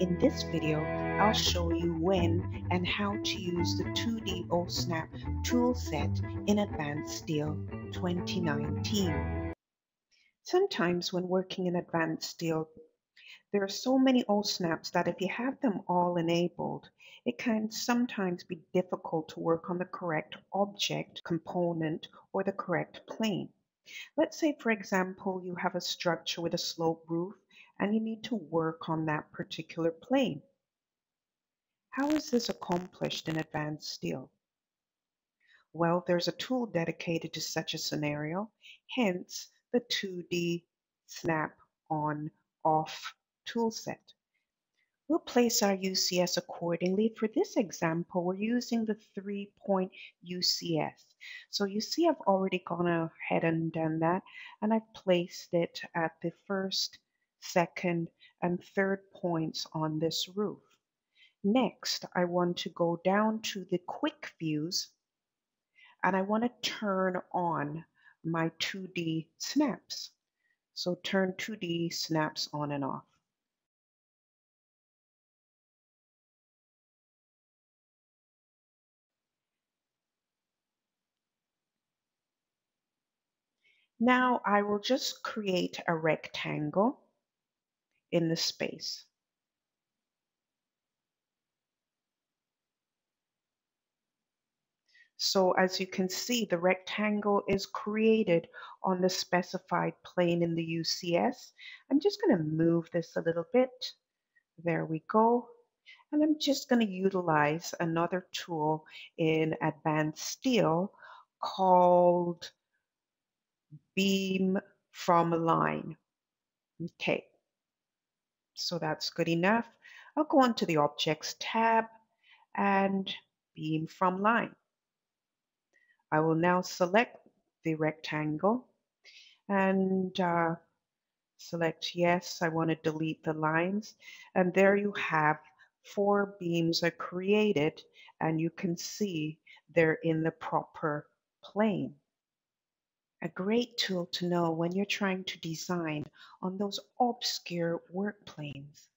In this video, I'll show you when and how to use the 2D OSNAP toolset in Advanced Steel 2019. Sometimes when working in Advanced Steel, there are so many OSNAPs that if you have them all enabled, it can sometimes be difficult to work on the correct object, component, or the correct plane. Let's say, for example, you have a structure with a sloped roof and you need to work on that particular plane. How is this accomplished in Advanced Steel? Well, there's a tool dedicated to such a scenario, hence the 2D snap on off toolset. We'll place our UCS accordingly. For this example, we're using the 3-point UCS. So you see I've already gone ahead and done that, and I've placed it at the first, second, and third points on this roof. Next, I want to go down to the quick views and I want to turn on my 2D snaps. So turn 2D snaps on and off. Now I will just create a rectangle in the space. So as you can see, the rectangle is created on the specified plane in the UCS. I'm just going to move this a little bit. There we go. And I'm just going to utilize another tool in Advanced Steel called Beam from Line. Okay, so that's good enough. I'll go on to the Objects tab and Beam from Line. I will now select the rectangle and select yes, I want to delete the lines. And there you have 4 beams are created and you can see they're in the proper plane. A great tool to know when you're trying to design on those obscure work planes.